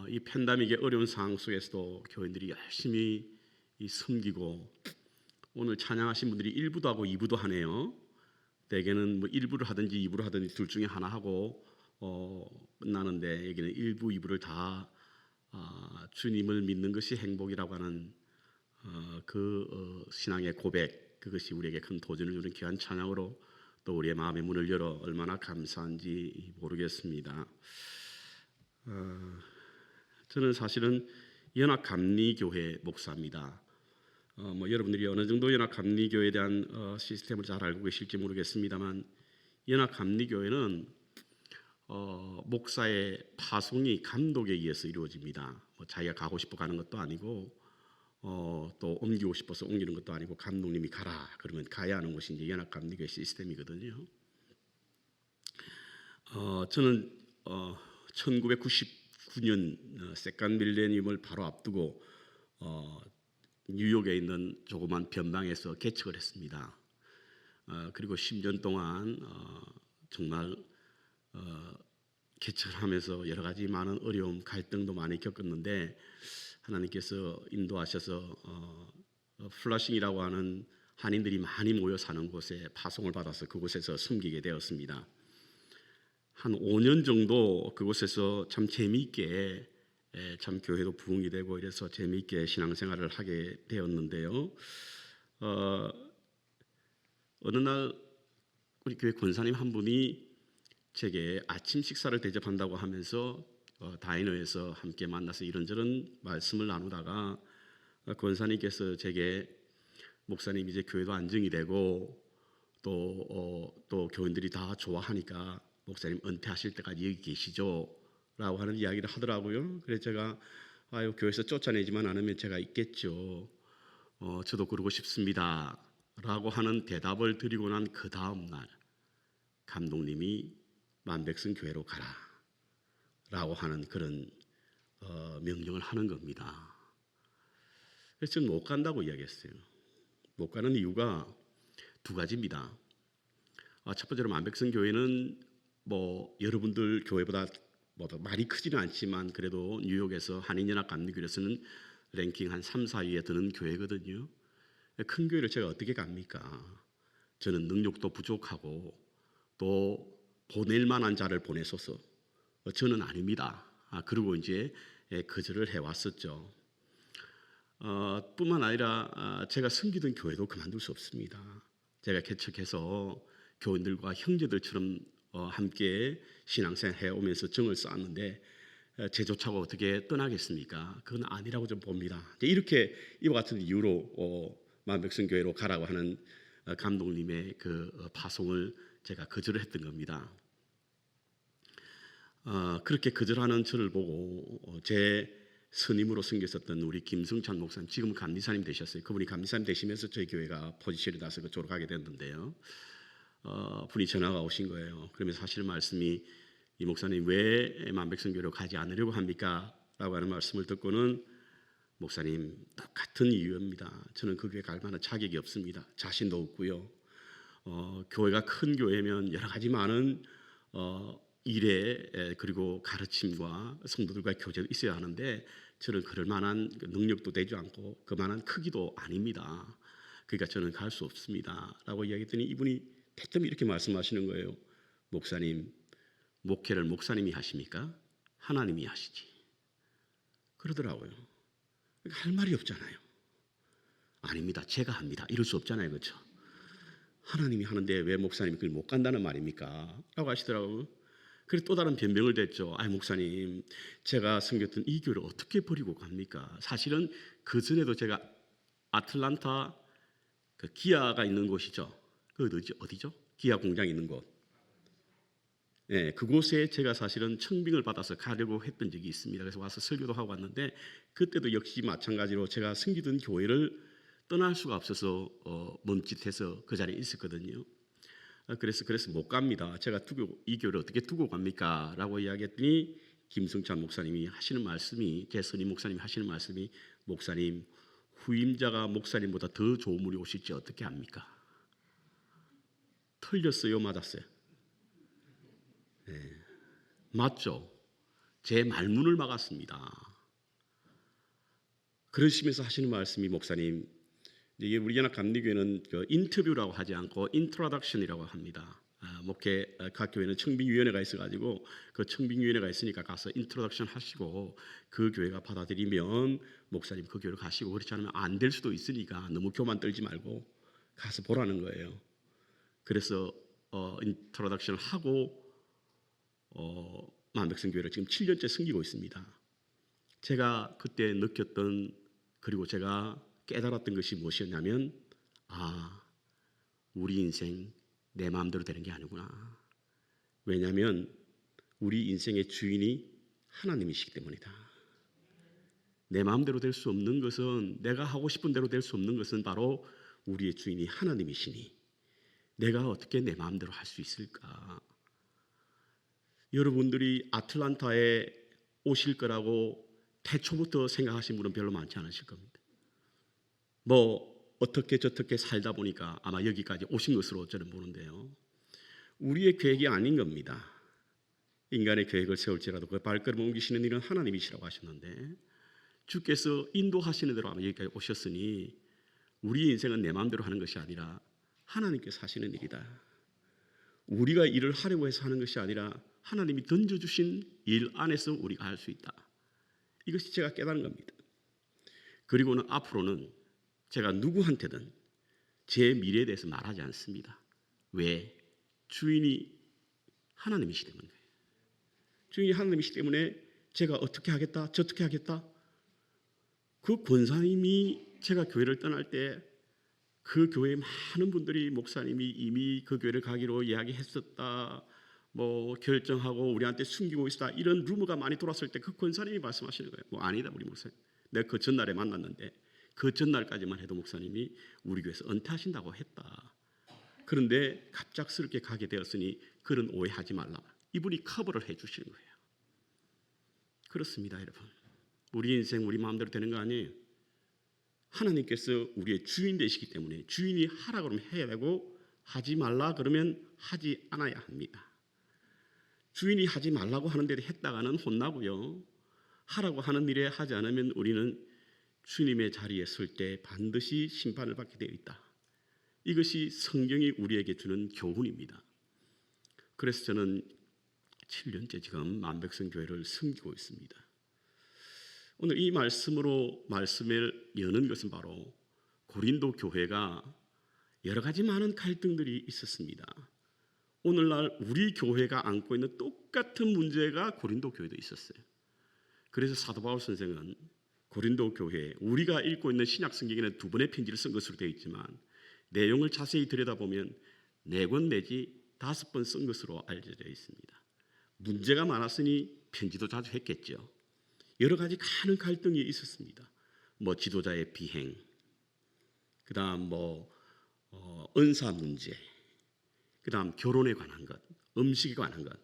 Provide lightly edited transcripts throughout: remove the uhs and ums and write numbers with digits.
이 팬데믹의 어려운 상황 속에서도 교인들이 열심히 섬기고, 오늘 찬양하신 분들이 1부도 하고 2부도 하네요. 대개는 뭐 1부를 하든지 2부를 하든지 둘 중에 하나 하고 끝나는데, 여기는 1부, 2부를 다 주님을 믿는 것이 행복이라고 하는 신앙의 고백, 그것이 우리에게 큰 도전을 주는 귀한 찬양으로 또 우리의 마음의 문을 열어 얼마나 감사한지 모르겠습니다. 저는 사실은 연합감리교회 목사입니다. 여러분들이 어느 정도 연합감리교회에 대한 시스템을 잘 알고 계실지 모르겠습니다만, 연합감리교회는 목사의 파송이 감독에 의해서 이루어집니다. 자기가 가고 싶어 가는 것도 아니고 또 옮기고 싶어서 옮기는 것도 아니고, 감독님이 가라 그러면 가야 하는 것이 이제 연합감리교회 시스템이거든요. 저는 1999년 세컨드 밀레니엄을 바로 앞두고 뉴욕에 있는 조그만 변방에서 개척을 했습니다. 그리고 10년 동안 정말 개척을 하면서 여러 가지 많은 어려움, 갈등도 많이 겪었는데, 하나님께서 인도하셔서 플러싱이라고 하는 한인들이 많이 모여 사는 곳에 파송을 받아서 그곳에서 숨기게 되었습니다. 한 5년 정도 그곳에서 참 재미있게, 참 교회도 부흥이 되고 이래서 재미있게 신앙생활을 하게 되었는데요. 어느 날 우리 교회 권사님 한 분이 제게 아침 식사를 대접한다고 하면서 다이너에서 함께 만나서 이런저런 말씀을 나누다가 권사님께서 제게, 목사님 이제 교회도 안정이 되고 또 교인들이 다 좋아하니까 목사님 은퇴하실 때까지 여기 계시죠? 라고 하는 이야기를 하더라고요. 그래서 제가 교회에서 쫓아내지만 않으면 제가 있겠죠. 저도 그러고 싶습니다. 라고 하는 대답을 드리고 난 그 다음 날 감독님이 만백성 교회로 가라 라고 하는 그런 명령을 하는 겁니다. 그래서 저는 못 간다고 이야기했어요. 못 가는 이유가 두 가지입니다. 첫 번째로 만백성 교회는 여러분들 교회보다 많이 크지는 않지만 그래도 뉴욕에서 한인연합감리교회에서는 랭킹 한 3, 4위에 드는 교회거든요. 큰 교회를 제가 어떻게 갑니까? 저는 능력도 부족하고 또 보낼 만한 자를 보내소서, 저는 아닙니다. 그리고 이제 거절을 해왔었죠. 뿐만 아니라 제가 섬기던 교회도 그만둘 수 없습니다. 제가 개척해서 교인들과 형제들처럼 함께 신앙생활 해오면서 정을 쌓았는데 제조차가 어떻게 떠나겠습니까? 그건 아니라고 좀 봅니다. 이렇게 이와 같은 이유로 만백성교회로 가라고 하는 감독님의 그 파송을 제가 거절을 했던 겁니다. 그렇게 거절하는 저를 보고 제 스님으로 섬겼었던 우리 김승찬 목사님, 지금 감리사님 되셨어요. 그분이 감리사님 되시면서 저희 교회가 포지션이 나서 그쪽으로 가게 됐는데요. 분이 전화가 오신 거예요. 그러면서 하시는 말씀이, 이 목사님 왜 만백성교회로 가지 않으려고 합니까? 라고 하는 말씀을 듣고는, 목사님 똑같은 이유입니다. 저는 그 교회 갈 만한 자격이 없습니다. 자신도 없고요. 교회가 큰 교회면 여러 가지 많은 일에 그리고 가르침과 성도들과의 교제도 있어야 하는데 저는 그럴 만한 능력도 되지 않고 그만한 크기도 아닙니다. 그러니까 저는 갈 수 없습니다. 라고 이야기했더니 이분이 대뜸 이렇게 말씀하시는 거예요. 목사님, 목회를 목사님이 하십니까? 하나님이 하시지. 그러더라고요. 그러니까 할 말이 없잖아요. 아닙니다. 제가 합니다. 이럴 수 없잖아요. 그렇죠? 하나님이 하는데 왜 목사님이 그걸 못 간다는 말입니까? 라고 하시더라고요. 그리고 또 다른 변명을 댔죠. 목사님, 제가 섬겼던 이 교회를 어떻게 버리고 갑니까? 사실은 그 전에도 제가 아틀란타 그 기아가 있는 곳이죠. 그 어디죠? 기아 공장이 있는 곳. 네, 그곳에 제가 사실은 청빙을 받아서 가려고 했던 적이 있습니다. 그래서 와서 설교도 하고 왔는데 그때도 역시 마찬가지로 제가 섬기던 교회를 떠날 수가 없어서 멈칫해서 그 자리에 있었거든요. 그래서 못 갑니다. 제가 이 교회를 어떻게 두고 갑니까? 라고 이야기했더니 김승찬 목사님이 하시는 말씀이, 제 선임 목사님이 하시는 말씀이, 목사님, 후임자가 목사님보다 더 좋은 분이 오실지 어떻게 합니까? 틀렸어요? 맞았어요? 네. 맞죠? 제 말문을 막았습니다. 그러시면서 하시는 말씀이 목사님, 이게 우리 연합 감리교회는 그 인터뷰라고 하지 않고 인트로덕션이라고 합니다. 각 교회는 청빙위원회가 있어가지고 그 청빙위원회가 있으니까 가서 인트로덕션 하시고 그 교회가 받아들이면 목사님 그 교회로 가시고, 그렇지 않으면 안 될 수도 있으니까 너무 교만 떨지 말고 가서 보라는 거예요. 그래서 인트로덕션을 하고 만백성교회를 지금 7년째 섬기고 있습니다. 제가 그때 느꼈던, 그리고 제가 깨달았던 것이 무엇이었냐면, 우리 인생 내 마음대로 되는 게 아니구나. 왜냐하면 우리 인생의 주인이 하나님이시기 때문이다. 내 마음대로 될 수 없는 것은, 내가 하고 싶은 대로 될 수 없는 것은 바로 우리의 주인이 하나님이시니 내가 어떻게 내 마음대로 할 수 있을까? 여러분들이 아틀란타에 오실 거라고 태초부터 생각하신 분은 별로 많지 않으실 겁니다. 어떻게 저떻게 살다 보니까 아마 여기까지 오신 것으로 저는 보는데요. 우리의 계획이 아닌 겁니다. 인간의 계획을 세울지라도 그 발걸음을 옮기시는 일은 하나님이시라고 하셨는데, 주께서 인도하시는 대로 아마 여기까지 오셨으니 우리의 인생은 내 마음대로 하는 것이 아니라 하나님께서 하시는 일이다. 우리가 일을 하려고 해서 하는 것이 아니라 하나님이 던져주신 일 안에서 우리가 할 수 있다. 이것이 제가 깨달은 겁니다. 그리고는 앞으로는 제가 누구한테든 제 미래에 대해서 말하지 않습니다. 왜? 주인이 하나님이시기 때문에. 주인이 하나님이시기 때문에 제가 어떻게 하겠다, 저떻게 하겠다. 그 권사님이 제가 교회를 떠날 때 그 교회에 많은 분들이 목사님이 이미 그 교회를 가기로 이야기했었다, 결정하고 우리한테 숨기고 있었다, 이런 루머가 많이 돌았을 때 그 권사님이 말씀하시는 거예요. 아니다, 우리 목사님. 내가 그 전날에 만났는데 그 전날까지만 해도 목사님이 우리 교회에서 은퇴하신다고 했다. 그런데 갑작스럽게 가게 되었으니 그런 오해하지 말라. 이분이 커버를 해주시는 거예요. 그렇습니다, 여러분. 우리 인생 우리 마음대로 되는 거 아니에요. 하나님께서 우리의 주인 되시기 때문에 주인이 하라 그러면 해야 되고, 하지 말라 그러면 하지 않아야 합니다. 주인이 하지 말라고 하는 데도 했다가는 혼나고요, 하라고 하는 일에 하지 않으면 우리는 주님의 자리에 설 때 반드시 심판을 받게 되어 있다. 이것이 성경이 우리에게 주는 교훈입니다. 그래서 저는 7년째 지금 만백성교회를 섬기고 있습니다. 오늘 이 말씀으로 말씀을 여는 것은 바로 고린도 교회가 여러 가지 많은 갈등들이 있었습니다. 오늘날 우리 교회가 안고 있는 똑같은 문제가 고린도 교회도 있었어요. 그래서 사도 바울 선생은 고린도 교회, 우리가 읽고 있는 신약 성경에는 2번의 편지를 쓴 것으로 되어 있지만 내용을 자세히 들여다보면 4권 내지 5번 쓴 것으로 알려져 있습니다. 문제가 많았으니 편지도 자주 했겠죠. 여러 가지 많은 갈등이 있었습니다. 지도자의 비행, 그다음 은사 문제, 그다음 결혼에 관한 것, 음식에 관한 것.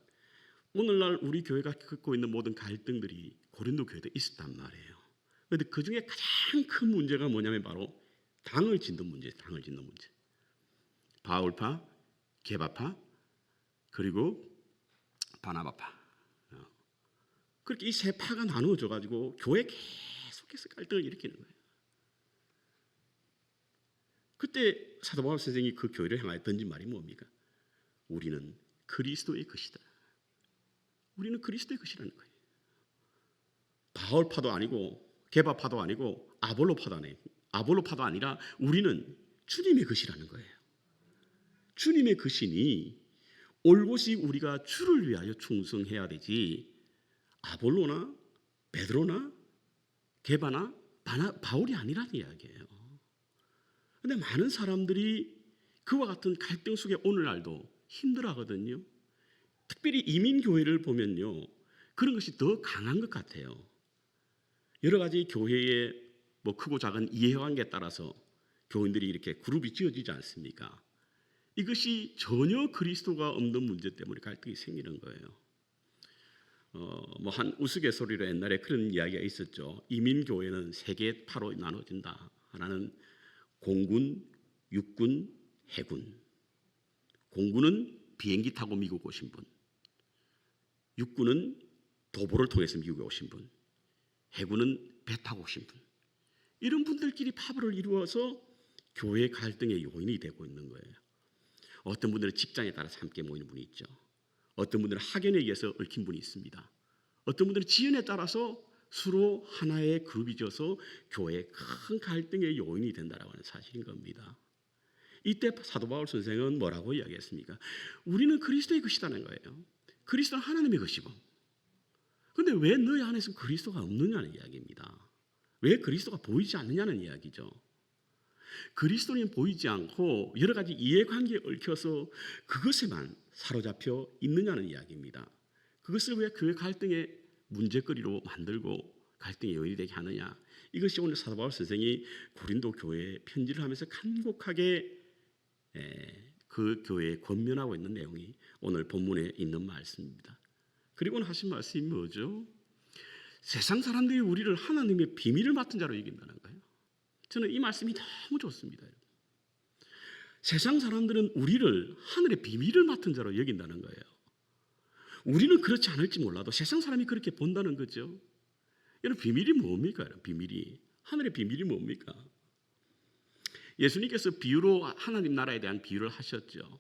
오늘날 우리 교회가 겪고 있는 모든 갈등들이 고린도 교회도 있었단 말이에요. 그런데 그 중에 가장 큰 문제가 뭐냐면 바로 당을 짓는 문제, 당을 짓는 문제. 바울파, 게바파, 그리고 바나바파. 그렇게 이 세 파가 나누어져 가지고 교회 계속해서 갈등을 일으키는 거예요. 그때 사도 바울 선생이 그 교회를 향하여 던진 말이 뭡니까? 우리는 그리스도의 것이다. 우리는 그리스도의 것이라는 거예요. 바울파도 아니고 게바파도 아니고 아볼로파도 아니라 우리는 주님의 것이라는 거예요. 주님의 것이니 올곧이 우리가 주를 위하여 충성해야 되지, 아볼로나 베드로나 게바나 바울이 아니라는 이야기예요. 그런데 많은 사람들이 그와 같은 갈등 속에 오늘날도 힘들어하거든요. 특별히 이민교회를 보면요, 그런 것이 더 강한 것 같아요. 여러 가지 교회의 크고 작은 이해관계에 따라서 교인들이 이렇게 그룹이 지어지지 않습니까? 이것이 전혀 그리스도가 없는 문제 때문에 갈등이 생기는 거예요. 한 우스갯소리로 옛날에 그런 이야기가 있었죠. 이민교회는 3개의 파로 나눠진다. 하나는 공군, 육군, 해군. 공군은 비행기 타고 미국 오신 분, 육군은 도보를 통해서 미국에 오신 분, 해군은 배 타고 오신 분, 이런 분들끼리 파벌을 이루어서 교회 갈등의 요인이 되고 있는 거예요. 어떤 분들은 직장에 따라서 함께 모이는 분이 있죠. 어떤 분들은 학연에 의해서 얽힌 분이 있습니다. 어떤 분들은 지연에 따라서 서로 하나의 그룹이 져서 교회의 큰 갈등의 요인이 된다라고 하는 사실인 겁니다. 이때 사도 바울 선생은 뭐라고 이야기했습니까? 우리는 그리스도의 것이라는 거예요. 그리스도는 하나님의 것이고, 그런데 왜 너희 안에서 그리스도가 없느냐는 이야기입니다. 왜 그리스도가 보이지 않느냐는 이야기죠. 그리스도는 보이지 않고 여러 가지 이해관계에 얽혀서 그것에만 사로잡혀 있느냐는 이야기입니다. 그것을 왜 교회 갈등의 문제거리로 만들고 갈등의 요인이 되게 하느냐. 이것이 오늘 사도 바울 선생이 고린도 교회에 편지를 하면서 간곡하게 그 교회에 권면하고 있는 내용이 오늘 본문에 있는 말씀입니다. 그리고는 하신 말씀이 뭐죠? 세상 사람들이 우리를 하나님의 비밀을 맡은 자로 여긴다는 거예요. 저는 이 말씀이 너무 좋습니다. 세상 사람들은 우리를 하늘의 비밀을 맡은 자로 여긴다는 거예요. 우리는 그렇지 않을지 몰라도 세상 사람이 그렇게 본다는 거죠. 여러분, 비밀이 뭡니까? 비밀이, 하늘의 비밀이 뭡니까? 예수님께서 비유로 하나님 나라에 대한 비유를 하셨죠.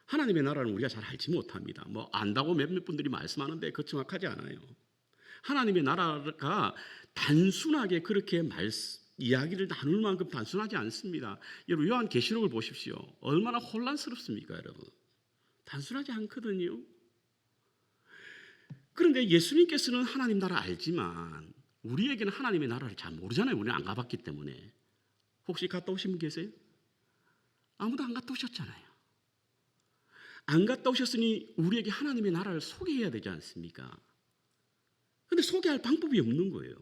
하나님의 나라는 우리가 잘 알지 못합니다. 뭐 안다고 몇몇 분들이 말씀하는데 그 정확하지 않아요. 하나님의 나라가 단순하게 그렇게 이야기를 나눌 만큼 단순하지 않습니다. 여러분, 요한계시록을 보십시오. 얼마나 혼란스럽습니까, 여러분? 단순하지 않거든요. 그런데 예수님께서는 하나님 나라 알지만 우리에게는 하나님의 나라를 잘 모르잖아요. 우리는 안 가봤기 때문에. 혹시 갔다 오신 분 계세요? 아무도 안 갔다 오셨잖아요. 안 갔다 오셨으니 우리에게 하나님의 나라를 소개해야 되지 않습니까? 그런데 소개할 방법이 없는 거예요.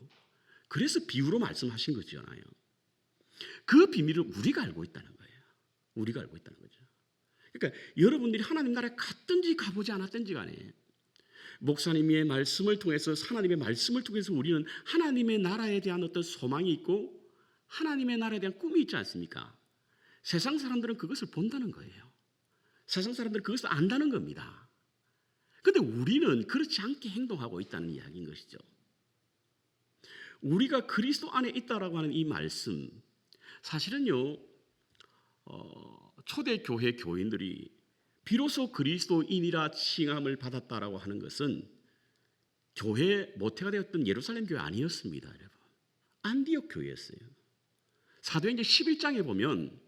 그래서 비유로 말씀하신 거잖아요. 그 비밀을 우리가 알고 있다는 거예요. 우리가 알고 있다는 거죠. 그러니까 여러분들이 하나님 나라에 갔든지 가보지 않았든지 간에 목사님의 말씀을 통해서, 하나님의 말씀을 통해서 우리는 하나님의 나라에 대한 어떤 소망이 있고 하나님의 나라에 대한 꿈이 있지 않습니까? 세상 사람들은 그것을 본다는 거예요. 세상 사람들은 그것을 안다는 겁니다. 그런데 우리는 그렇지 않게 행동하고 있다는 이야기인 것이죠. 우리가 그리스도 안에 있다라고 하는 이 말씀, 사실은요, 초대교회 교인들이 비로소 그리스도인이라 칭함을 받았다라고 하는 것은 교회 모태가 되었던 예루살렘 교회 아니었습니다, 여러분. 안디옥 교회였어요. 사도행전 11장에 보면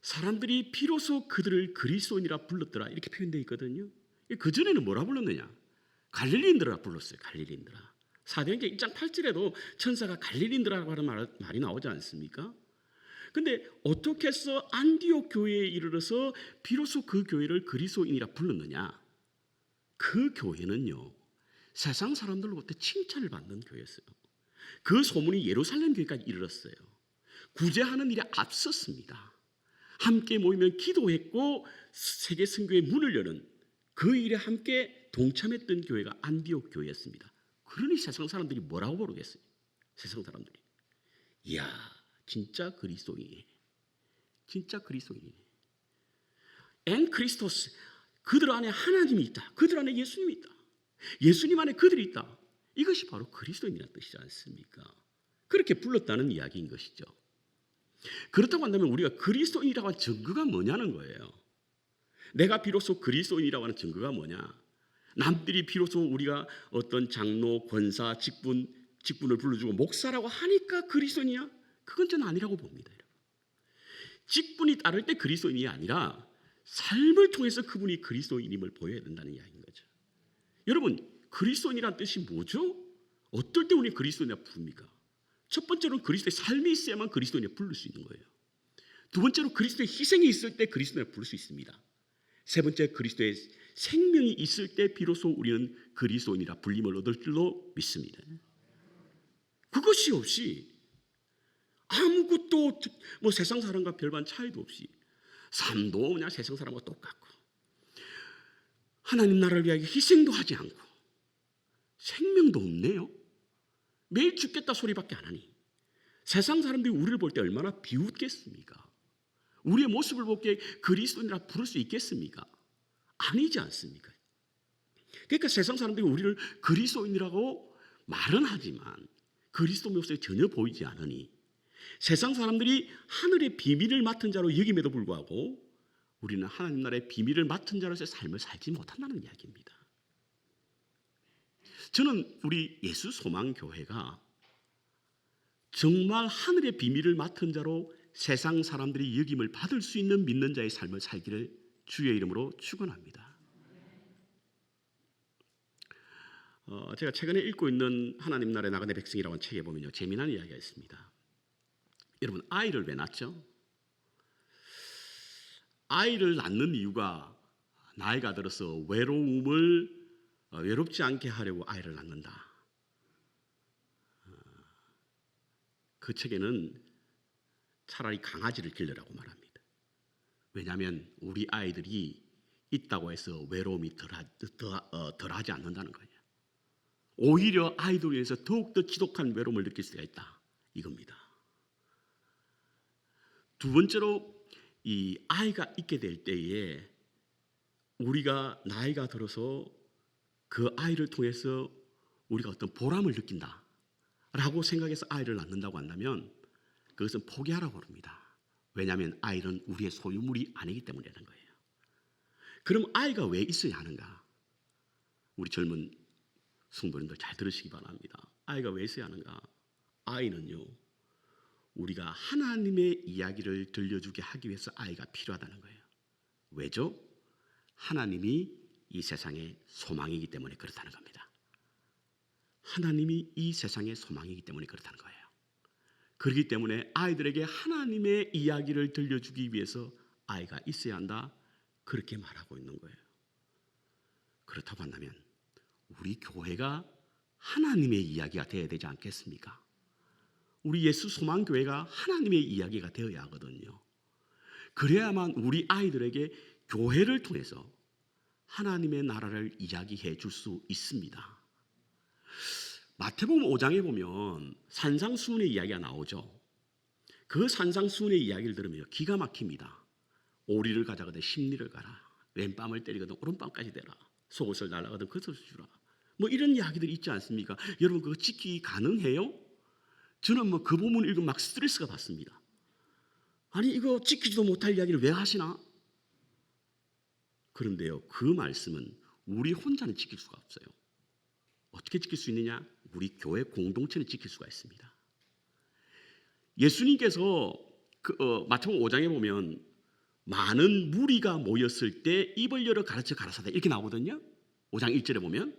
사람들이 비로소 그들을 그리스도인이라 불렀더라 이렇게 표현되어 있거든요. 그전에는 뭐라 불렀느냐? 갈릴리인들아 불렀어요. 갈릴리인들아. 사도행전 1장 8절에도 천사가 갈릴리인들아라고 하는 말이 나오지 않습니까? 근데 어떻게 해서 안디옥 교회에 이르러서 비로소 그 교회를 그리스도인이라 불렀느냐? 그 교회는요, 세상 사람들로부터 칭찬을 받는 교회였어요. 그 소문이 예루살렘 교회까지 이르렀어요. 구제하는 일에 앞섰습니다. 함께 모이면 기도했고 세계 선교의 문을 여는 그 일에 함께 동참했던 교회가 안디옥 교회였습니다. 그러니 세상 사람들이 뭐라고 모르겠어요. 세상 사람들이, 이야, 진짜 그리스도인이네. 진짜 그리스도인이네. 엔 크리스토스, 그들 안에 하나님이 있다. 그들 안에 예수님이 있다. 예수님 안에 그들이 있다. 이것이 바로 그리스도인이라는 뜻이지 않습니까? 그렇게 불렀다는 이야기인 것이죠. 그렇다고 한다면 우리가 그리스도인이라고 하는 증거가 뭐냐는 거예요. 내가 비로소 그리스도인이라고 하는 증거가 뭐냐? 남들이 비로소 우리가 어떤 장로, 권사, 직분을 불러주고 목사라고 하니까 그리스도인이야? 그건 저는 아니라고 봅니다. 직분이 따를 때 그리스도인이 아니라 삶을 통해서 그분이 그리스도인임을 보여야 된다는 이야기인 거죠. 여러분, 그리스도인이란 뜻이 뭐죠? 어떨 때 우리 그리스도인이라 부릅니까? 첫 번째로는 그리스도의 삶이 있어야만 그리스도인이라 부를 수 있는 거예요. 두 번째로 그리스도의 희생이 있을 때 그리스도인이라 부를 수 있습니다. 세 번째, 그리스도의 생명이 있을 때 비로소 우리는 그리스도인이라 불림을 얻을 줄로 믿습니다. 그것이 없이 아무것도 뭐 세상 사람과 별반 차이도 없이 삶도 그냥 세상 사람과 똑같고 하나님 나라를 위하여 희생도 하지 않고 생명도 없네요. 매일 죽겠다 소리밖에 안 하니 세상 사람들이 우리를 볼 때 얼마나 비웃겠습니까? 우리의 모습을 볼 때 그리스도인이라 부를 수 있겠습니까? 아니지 않습니까? 그러니까 세상 사람들이 우리를 그리스도인이라고 말은 하지만 그리스도 모습이 전혀 보이지 않으니 세상 사람들이 하늘의 비밀을 맡은 자로 여김에도 불구하고 우리는 하나님 나라의 비밀을 맡은 자로서의 삶을 살지 못한다는 이야기입니다. 저는 우리 예수 소망 교회가 정말 하늘의 비밀을 맡은 자로 세상 사람들이 여김을 받을 수 있는 믿는 자의 삶을 살기를 주의 이름으로 축원합니다. 제가 최근에 읽고 있는 하나님 나라의 나그네 백성이라고 하는 책에 보면요, 재미난 이야기가 있습니다. 여러분, 아이를 왜 낳죠? 아이를 낳는 이유가 나이가 들어서 외롭지 않게 하려고 아이를 낳는다. 그 책에는 차라리 강아지를 기르라고 말합니다. 왜냐하면 우리 아이들이 있다고 해서 외로움이 덜하지 않는다는 거예요. 오히려 아이들을 위해서 더욱더 지독한 외로움을 느낄 수가 있다, 이겁니다. 두 번째로 이 아이가 있게 될 때에 우리가 나이가 들어서 그 아이를 통해서 우리가 어떤 보람을 느낀다라고 생각해서 아이를 낳는다고 한다면 그것은 포기하라고 합니다. 왜냐하면 아이는 우리의 소유물이 아니기 때문이라는 거예요. 그럼 아이가 왜 있어야 하는가? 우리 젊은 성도님들 잘 들으시기 바랍니다. 아이가 왜 있어야 하는가? 아이는요, 우리가 하나님의 이야기를 들려주게 하기 위해서 아이가 필요하다는 거예요. 왜죠? 하나님이 이 세상의 소망이기 때문에 그렇다는 겁니다. 하나님이 이 세상의 소망이기 때문에 그렇다는 거예요. 그렇기 때문에 아이들에게 하나님의 이야기를 들려주기 위해서 아이가 있어야 한다, 그렇게 말하고 있는 거예요. 그렇다고 한다면 우리 교회가 하나님의 이야기가 되어야 되지 않겠습니까? 우리 예수 소망교회가 하나님의 이야기가 되어야 하거든요. 그래야만 우리 아이들에게 교회를 통해서 하나님의 나라를 이야기해 줄 수 있습니다. 마태복음 5장에 보면 산상수훈의 이야기가 나오죠. 그 산상수훈의 이야기를 들으면 기가 막힙니다. 오리를 가져가든 십리를 가라, 왼뺨을 때리거든 오른뺨까지 대라, 속옷을 날라가든 겉옷을 주라, 뭐 이런 이야기들이 있지 않습니까? 여러분, 그거 지키기 가능해요? 저는 그 부분 읽으면 막 스트레스가 받습니다. 아니, 이거 지키지도 못할 이야기를 왜 하시나? 그런데요, 그 말씀은 우리 혼자는 지킬 수가 없어요. 어떻게 지킬 수 있느냐? 우리 교회 공동체는 지킬 수가 있습니다. 예수님께서 마태복음 5장에 보면 많은 무리가 모였을 때 입을 열어 가르쳐 가라사대 이렇게 나오거든요. 5장 1절에 보면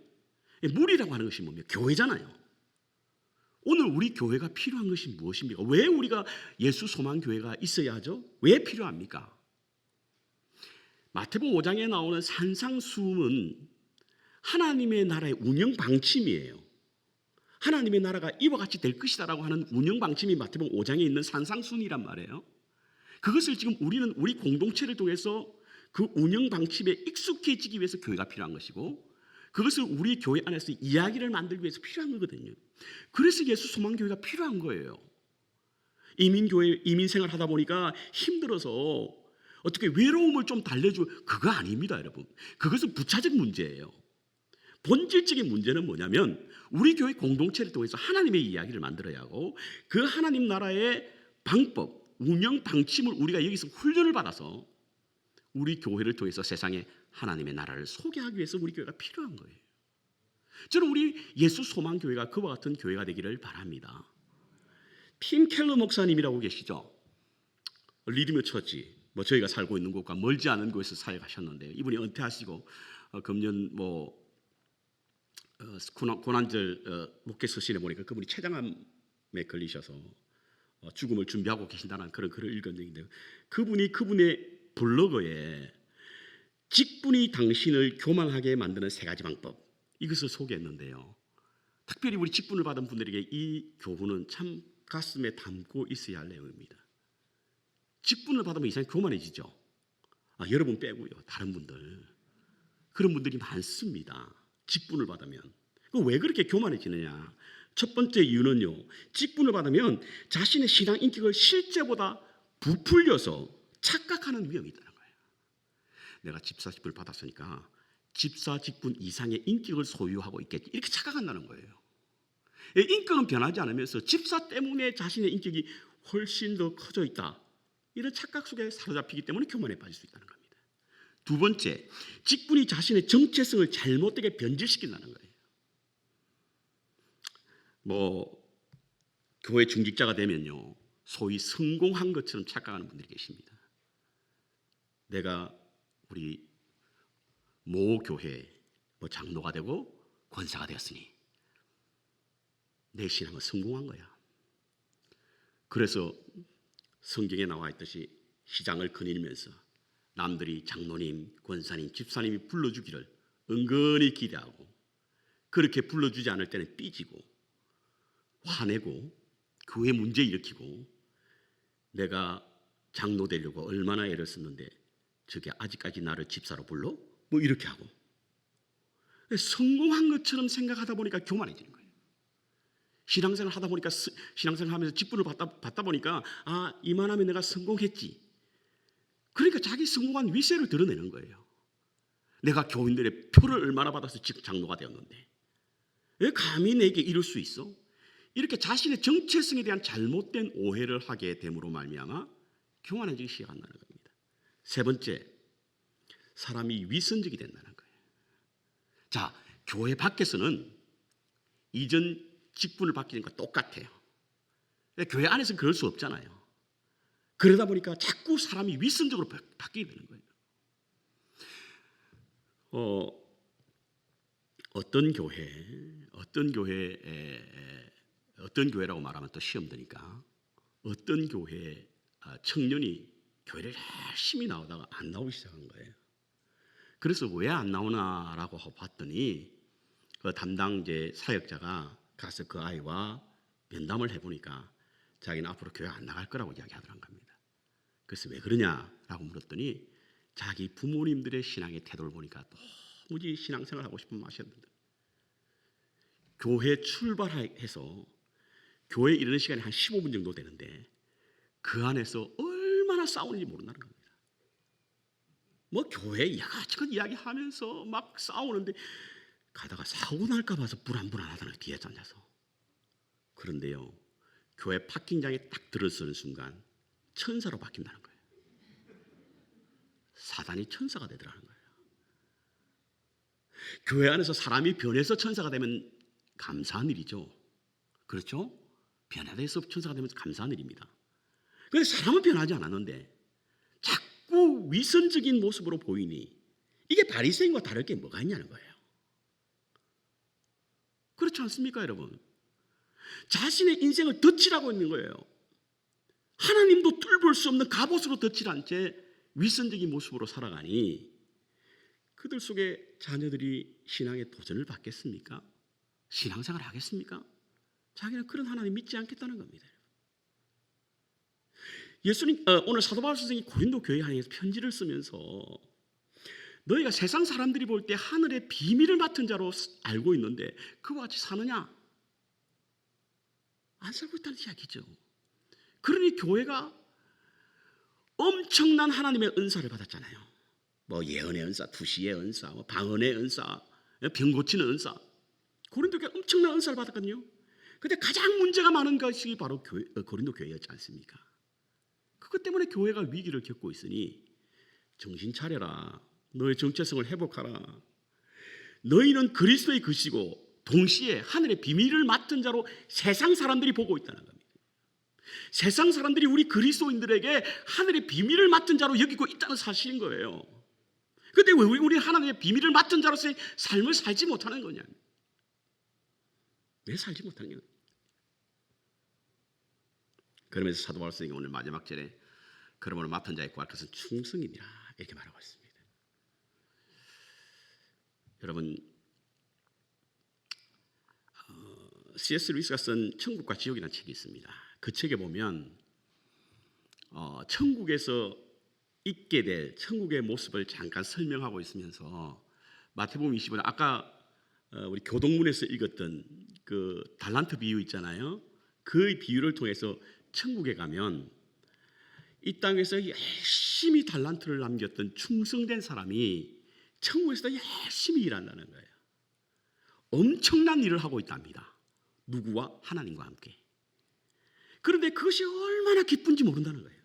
무리라고 하는 것이 뭡니까? 교회잖아요. 오늘 우리 교회가 필요한 것이 무엇입니까? 왜 우리가 예수 소망 교회가 있어야 하죠? 왜 필요합니까? 마태복음 5장에 나오는 산상수훈은 하나님의 나라의 운영 방침이에요. 하나님의 나라가 이와 같이 될 것이다라고 하는 운영 방침이 마태복음 5장에 있는 산상수훈이란 말이에요. 그것을 지금 우리는 우리 공동체를 통해서 그 운영 방침에 익숙해지기 위해서 교회가 필요한 것이고, 그것을 우리 교회 안에서 이야기를 만들기 위해서 필요한 거거든요. 그래서 예수 소망교회가 필요한 거예요. 이민 생활하다 보니까 힘들어서 어떻게 외로움을 좀 달래주고, 그거 아닙니다, 여러분. 그것은 부차적 문제예요. 본질적인 문제는 뭐냐면 우리 교회 공동체를 통해서 하나님의 이야기를 만들어야 하고, 그 하나님 나라의 방법, 운영 방침을 우리가 여기서 훈련을 받아서 우리 교회를 통해서 세상에 하나님의 나라를 소개하기 위해서 우리 교회가 필요한 거예요. 저는 우리 예수 소망 교회가 그와 같은 교회가 되기를 바랍니다. 팀 켈러 목사님이라고 계시죠? 리디머 처치, 저희가 살고 있는 곳과 멀지 않은 곳에서 사역하셨는데, 이분이 은퇴하시고 금년 고난절 목회 서신에 보니까 그분이 췌장암에 걸리셔서 죽음을 준비하고 계신다는 그런 글을 읽었는데요. 그분의 블로그에 직분이 당신을 교만하게 만드는 3가지 방법, 이것을 소개했는데요. 특별히 우리 직분을 받은 분들에게 이 교훈은 참 가슴에 담고 있어야 할 내용입니다. 직분을 받으면 이상히 교만해지죠. 여러분 빼고요, 다른 분들, 그런 분들이 많습니다. 직분을 받으면. 왜 그렇게 교만해지느냐? 첫 번째 이유는요, 직분을 받으면 자신의 신앙 인격을 실제보다 부풀려서 착각하는 위험이 있다는 거예요. 내가 집사직분을 받았으니까 집사 직분 이상의 인격을 소유하고 있겠지, 이렇게 착각한다는 거예요. 인격은 변하지 않으면서 집사 때문에 자신의 인격이 훨씬 더 커져 있다, 이런 착각 속에 사로잡히기 때문에 교만에 빠질 수 있다는 겁니다. 두 번째, 직분이 자신의 정체성을 잘못되게 변질시킨다는 거예요. 교회 중직자가 되면요, 소위 성공한 것처럼 착각하는 분들이 계십니다. 내가 우리 모 교회 장로가 되고 권사가 되었으니 내 신앙은 성공한 거야. 그래서 성경에 나와 있듯이 시장을 거닐면서 남들이 장로님, 권사님, 집사님이 불러주기를 은근히 기대하고, 그렇게 불러주지 않을 때는 삐지고 화내고 교회 문제 일으키고, 내가 장로 되려고 얼마나 애를 썼는데 저게 아직까지 나를 집사로 불러? 이렇게 하고 성공한 것처럼 생각하다 보니까 교만해지는 거예요. 신앙생활 하다 보니까, 신앙생활 하면서 직분을 받다 보니까 이만하면 내가 성공했지. 그러니까 자기 성공한 위세를 드러내는 거예요. 내가 교인들의 표를 얼마나 받아서 장로가 되었는데 왜 감히 내게 이럴 수 있어? 이렇게 자신의 정체성에 대한 잘못된 오해를 하게 됨으로 말미암아 교만해지기 시작한다는 겁니다. 세 번째, 사람이 위선적이 된다는 거예요. 자, 교회 밖에서는 이전 직분을 받기는 것과 똑같아요. 교회 안에서는 그럴 수 없잖아요. 그러다 보니까 자꾸 사람이 위선적으로 바뀌게 되는 거예요. 어떤 교회라고 말하면 또 시험 드니까, 어떤 교회 청년이 교회를 열심히 나오다가 안 나오기 시작한 거예요. 그래서 왜 안 나오나라고 봤더니 그 담당 사역자가 가서 그 아이와 면담을 해보니까 자기는 앞으로 교회 안 나갈 거라고 이야기하더란 겁니다. 그래서 왜 그러냐라고 물었더니 자기 부모님들의 신앙의 태도를 보니까 도무지 신앙생활 하고 싶은 맛이 없는데, 교회 출발해서 교회 이르는 시간이 한 15분 정도 되는데 그 안에서 얼마나 싸우는지 모른다는 겁니다. 교회 이야기처럼 이야기하면서 막 싸우는데 가다가 사고 날까 봐서 불안하다는, 뒤에 앉아서. 그런데요, 교회 파킹장에 딱 들어서는 순간 천사로 바뀐다는 거예요. 사단이 천사가 되더라는 거예요. 교회 안에서 사람이 변해서 천사가 되면 감사한 일이죠. 그렇죠? 변화돼서 천사가 되면 감사한 일입니다. 그런데 사람은 변하지 않았는데 자꾸 위선적인 모습으로 보이니 이게 바리새인과 다를 게 뭐가 있냐는 거예요. 그렇지 않습니까, 여러분? 자신의 인생을 덧칠하고 있는 거예요. 하나님도 뚫을 수 없는 갑옷으로 덧칠한 채 위선적인 모습으로 살아가니 그들 속에 자녀들이 신앙의 도전을 받겠습니까? 신앙생활을 하겠습니까? 자기는 그런 하나님 믿지 않겠다는 겁니다. 예수님 오늘 사도 바울 선생이 고린도 교회에 향해서 편지를 쓰면서 너희가 세상 사람들이 볼 때 하늘의 비밀을 맡은 자로 알고 있는데 그와 같이 사느냐? 안 살고 있다는 이야기죠. 그러니 교회가 엄청난 하나님의 은사를 받았잖아요. 예언의 은사, 투시의 은사, 방언의 은사, 병 고치는 은사. 고린도 교회가 엄청난 은사를 받았거든요. 그런데 가장 문제가 많은 것이 바로 고린도 교회였지 않습니까? 그것 때문에 교회가 위기를 겪고 있으니 정신 차려라. 너의 정체성을 회복하라. 너희는 그리스도의 것이고 동시에 하늘의 비밀을 맡은 자로 세상 사람들이 보고 있다는 겁니다. 세상 사람들이 우리 그리스도인들에게 하늘의 비밀을 맡은 자로 여기고 있다는 사실인 거예요. 그런데 왜 우리 하나님의 비밀을 맡은 자로서의 삶을 살지 못하는 거냐? 왜 살지 못하는 거냐? 그러면서 사도 바울 선생님이 오늘 마지막 절에 그러므로 맡은 자의 구할 것은 충성이니라 이렇게 말하고 있습니다. 여러분, C.S. 루이스가 쓴 천국과 지옥이라는 책이 있습니다. 그 책에 보면 천국에서 있게 될 천국의 모습을 잠깐 설명하고 있으면서 마태복음 25장 아까 우리 교동문에서 읽었던 그 달란트 비유 있잖아요. 그 비유를 통해서 천국에 가면 이 땅에서 열심히 달란트를 남겼던 충성된 사람이 천국에서도 열심히 일한다는 거예요. 엄청난 일을 하고 있답니다. 누구와? 하나님과 함께. 그런데 그것이 얼마나 기쁜지 모른다는 거예요.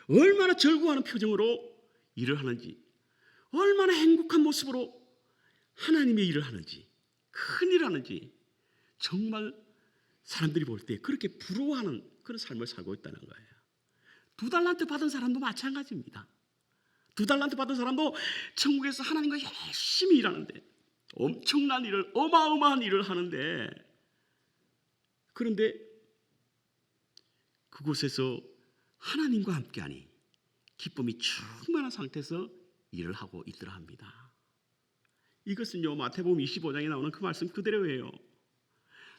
얼마나 즐거워하는 표정으로 일을 하는지, 얼마나 행복한 모습으로 하나님의 일을 하는지, 큰 일을 하는지 정말 사람들이 볼 때 그렇게 부러워하는 그런 삶을 살고 있다는 거예요. 2달란트 받은 사람도 마찬가지입니다. 2달란트 받은 사람도 천국에서 하나님과 열심히 일하는데, 엄청난 일을, 어마어마한 일을 하는데, 그런데 그곳에서 하나님과 함께하니 기쁨이 충만한 상태에서 일을 하고 있더라 합니다. 이것은요, 마태복음 25장에 나오는 그 말씀 그대로예요.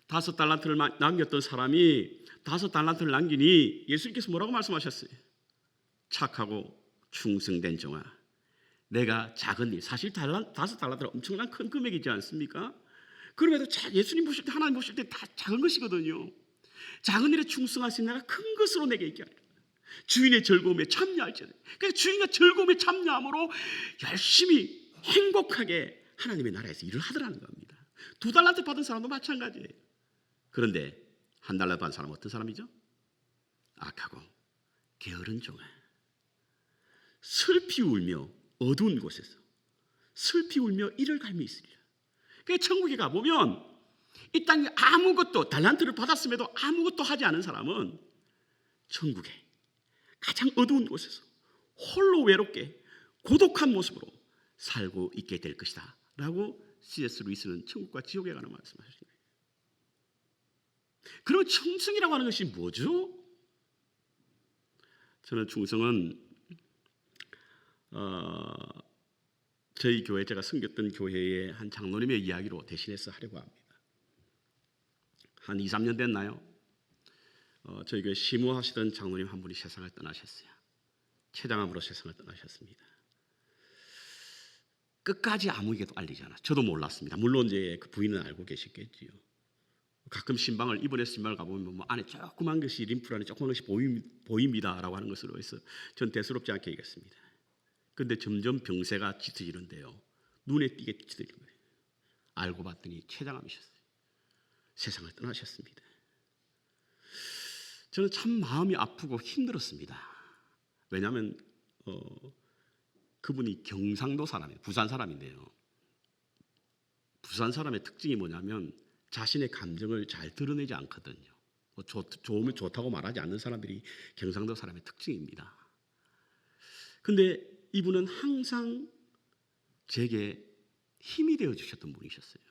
5달란트를 남겼던 사람이 5달란트를 남기니 예수님께서 뭐라고 말씀하셨어요? 착하고 충성된 종아, 내가 작은 일, 사실 5달란트는 엄청난 큰 금액이지 않습니까? 그럼에도 예수님 보실 때, 하나님 보실 때 다 작은 것이거든요. 작은 일에 충성하신 내가 큰 것으로 내게 있게 하리라. 주인의 즐거움에 참여할지어다. 그러니까 주인의 즐거움에 참여함으로 열심히 행복하게 하나님의 나라에서 일을 하더라는 겁니다. 2달란트 받은 사람도 마찬가지예요. 그런데 1달란트 받은 사람은 어떤 사람이죠? 악하고 게으른 종아, 슬피 울며 어두운 곳에서 슬피 울며 이를 갈미 있으리라. 그러니까 천국에 가보면 이 땅에 아무것도, 달란트를 받았음에도 아무것도 하지 않은 사람은 천국에 가장 어두운 곳에서 홀로 외롭게 고독한 모습으로 살고 있게 될 것이다 라고 C.S. 루이스는 천국과 지옥에 관한 말씀하신 거예요. 그럼 충성이라고 하는 것이 뭐죠? 저는 충성은 저희 교회, 제가 섬겼던 교회의 한 장로님의 이야기로 대신해서 하려고 합니다. 한 2, 3년 됐나요? 저희 교회 시무하시던 장로님 한 분이 세상을 떠나셨어요. 췌장암으로 세상을 떠나셨습니다. 끝까지 아무에게도 알리지 않아. 저도 몰랐습니다. 물론 이제 그 부인은 알고 계시겠지요. 가끔 신방을, 입원해서 신방을 가보면 뭐 안에 조그만 것이, 림프 안에 조그만 것이 보입니다라고 하는 것으로 해서 전 대수롭지 않게 얘기했습니다. 그런데 점점 병세가 짙어지는데요, 눈에 띄게 짙어지는 거예요. 알고 봤더니 췌장암이셨어요. 세상을 떠나셨습니다. 저는 참 마음이 아프고 힘들었습니다. 왜냐하면 그분이 경상도 사람이에요. 부산 사람인데요, 부산 사람의 특징이 뭐냐면 자신의 감정을 잘 드러내지 않거든요. 좋으면 좋다고 말하지 않는 사람들이 경상도 사람의 특징입니다. 근데 이분은 항상 제게 힘이 되어 주셨던 분이셨어요.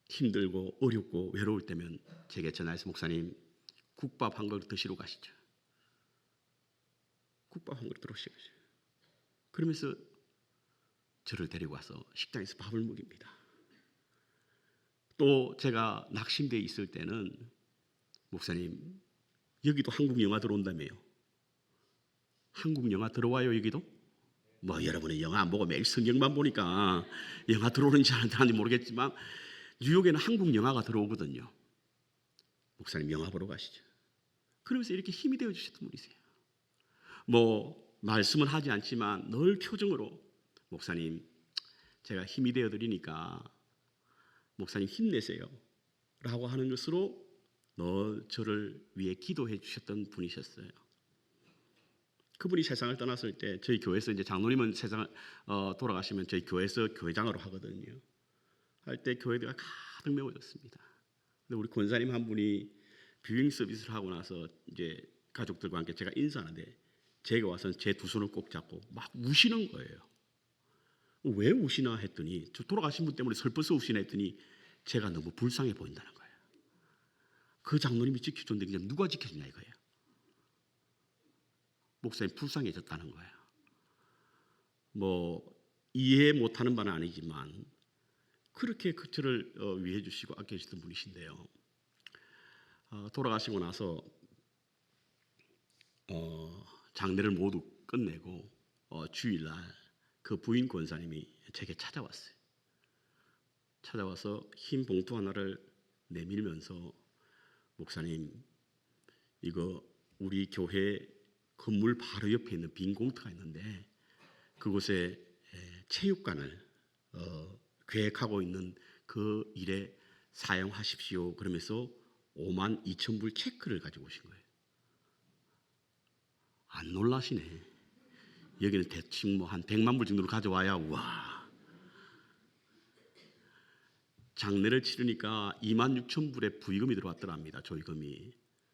힘들고 어렵고 외로울 때면 제게 전화해서, 목사님 국밥 한 그릇 드시러 가시죠. 국밥 한 그릇 들어오시죠. 그러면서 저를 데리고 와서 식당에서 밥을 먹입니다. 또 제가 낙심되어 있을 때는, 목사님 여기도 한국 영화 들어온다며요. 한국 영화 들어와요 여기도? 뭐 여러분은 영화 안 보고 매일 성경만 보니까 영화 들어오는지 안 들어오는지 모르겠지만 뉴욕에는 한국 영화가 들어오거든요. 목사님 영화 보러 가시죠. 그러면서 이렇게 힘이 되어 주셨던 분이세요. 뭐 말씀은 하지 않지만 늘 표정으로, 목사님 제가 힘이 되어 드리니까 목사님 힘내세요 라고 하는 것으로 늘 저를 위해 기도해 주셨던 분이셨어요. 그분이 세상을 떠났을 때 저희 교회에서, 이제 장로님은 세상을 돌아가시면 저희 교회에서 교회장으로 하거든요. 할 때 교회가 가득 메워졌습니다. 근데 우리 권사님 한 분이 뷰잉 서비스를 하고 나서 이제 가족들과 함께 제가 인사하는데, 제가 와서 제 두 손을 꼭 잡고 막 우시는 거예요. 왜 우시나 했더니, 저 돌아가신 분 때문에 슬퍼서 우시나 했더니 제가 너무 불쌍해 보인다는 거예요. 그 장로님이 지켜줬는데 그냥 누가 지켜주냐 이거예요. 목사님 불쌍해졌다는 거예요. 뭐 이해 못하는 바는 아니지만 그렇게 저를 위해 주시고 아껴주시던 분이신데요, 돌아가시고 나서 장례를 모두 끝내고 주일날 그 부인 권사님이 제게 찾아왔어요. 찾아와서 흰 봉투 하나를 내밀면서, 목사님 이거 우리 교회 건물 바로 옆에 있는 빈 공터가 있는데 그곳에 체육관을 계획하고 있는 그 일에 사용하십시오. 그러면서 5만 2천 불 체크를 가지고 오신 거예요. 안 놀라시네. 여기는 대충 뭐 한 100만 불 정도를 가져와야 와. 장례를 치르니까 2만 6천 불의 부의금이 들어왔더랍니다. 조의금이.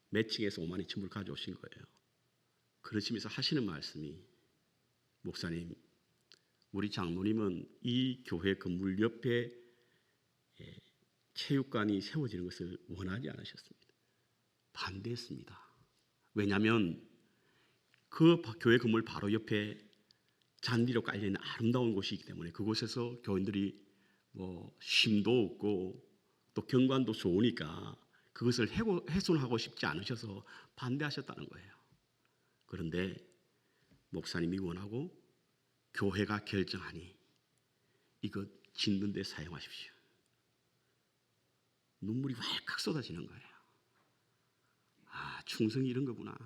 매칭해서 5만 2천 불 가져오신 거예요. 그러시면서 하시는 말씀이, 목사님, 우리 장로님은 이 교회 건물 옆에 체육관이 세워지는 것을 원하지 않으셨습니다. 반대했습니다. 왜냐하면 그 교회 건물 바로 옆에 잔디로 깔려있는 아름다운 곳이 있기 때문에 그곳에서 교인들이 뭐 쉼도 없고 또 경관도 좋으니까 그것을 훼손하고 싶지 않으셔서 반대하셨다는 거예요. 그런데 목사님이 원하고 교회가 결정하니 이것 짓는 데 사용하십시오. 눈물이 왈칵 쏟아지는 거예요. 아, 충성이 이런 거구나.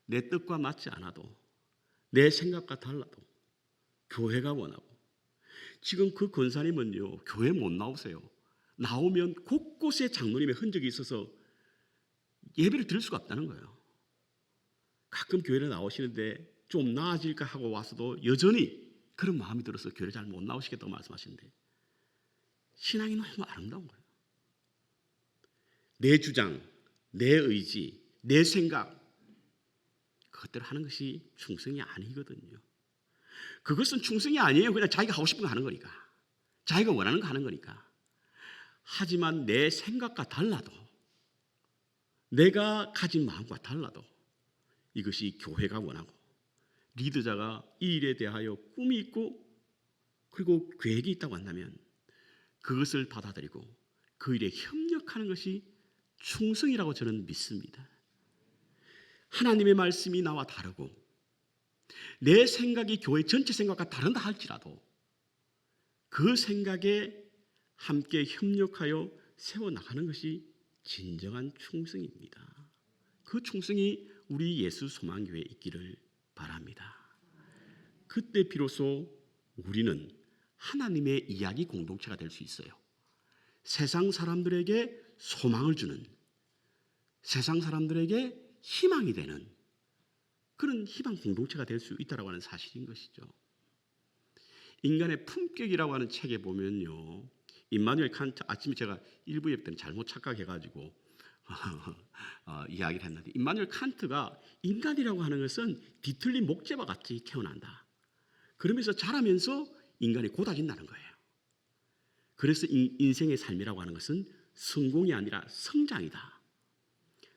내 뜻과 맞지 않아도, 내 생각과 달라도 교회가 원하고. 지금 그 권사님은요, 교회 못 나오세요. 나오면 곳곳에 장로님의 흔적이 있어서 예배를 드릴 수가 없다는 거예요. 가끔 교회를 나오시는데 좀 나아질까 하고 와서도 여전히 그런 마음이 들어서 교회를 잘 못 나오시겠다고 말씀하시는데, 신앙이 너무 아름다운 거예요. 내 주장, 내 의지, 내 생각, 그것대로 하는 것이 충성이 아니거든요. 그것은 충성이 아니에요. 그냥 자기가 하고 싶은 거 하는 거니까, 자기가 원하는 거 하는 거니까. 하지만 내 생각과 달라도, 내가 가진 마음과 달라도 이것이 교회가 원하고 리더자가 이 일에 대하여 꿈이 있고 그리고 계획이 있다고 한다면 그것을 받아들이고 그 일에 협력하는 것이 충성이라고 저는 믿습니다. 하나님의 말씀이 나와 다르고 내 생각이 교회 전체 생각과 다른다 할지라도 그 생각에 함께 협력하여 세워나가는 것이 진정한 충성입니다. 그 충성이 우리 예수 소망교회에 있기를 바랍니다. 그때 비로소 우리는 하나님의 이야기 공동체가 될 수 있어요. 세상 사람들에게 소망을 주는, 세상 사람들에게 희망이 되는 그런 희망 공동체가 될 수 있다고 하는 사실인 것이죠. 인간의 품격이라고 하는 책에 보면요, 임마누엘 칸트, 아침에 제가 일부 예배 때는 잘못 착각해가지고 이야기를 했는데, 임마누엘 칸트가 인간이라고 하는 것은 뒤틀린 목재와 같이 태어난다. 그러면서 자라면서 인간이 고다진다는 거예요. 그래서 인생의 삶이라고 하는 것은 성공이 아니라 성장이다.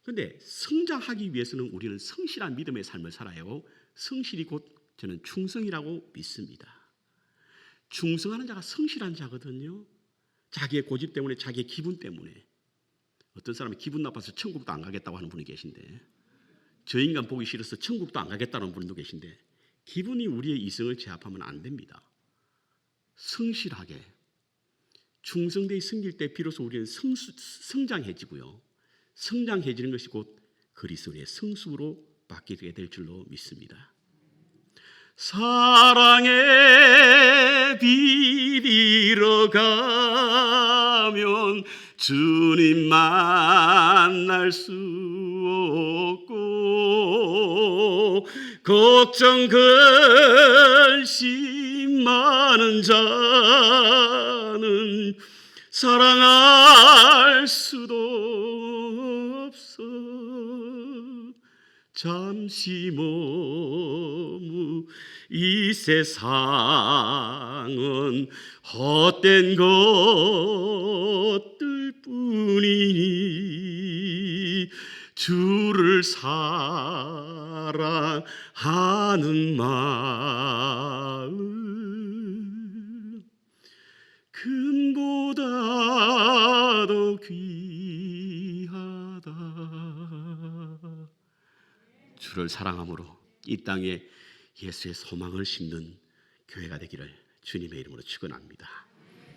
그런데 성장하기 위해서는 우리는 성실한 믿음의 삶을 살아요. 성실이 곧 저는 충성이라고 믿습니다. 충성하는 자가 성실한 자거든요. 자기의 고집 때문에, 자기의 기분 때문에. 어떤 사람이 기분 나빠서 천국도 안 가겠다고 하는 분이 계신데, 저 인간 보기 싫어서 천국도 안 가겠다는 분도 계신데, 기분이 우리의 이성을 제압하면 안 됩니다. 성실하게 충성되이 섬길 때 비로소 우리는 성장해지고요, 성장해지는 것이 곧 그리스도의 성숙으로 바뀌게 될 줄로 믿습니다. 사랑의 빛 잃어가면 주님 만날 수 없고, 걱정 근심 많은 자는 사랑할 수도 없어. 잠시 머무 이 세상은 헛된 것들 뿐이니 주를 사랑하는 마음 금보다도 귀하다. 주를 사랑함으로 이 땅에 예수의 소망을 심는 교회가 되기를 주님의 이름으로 축원합니다.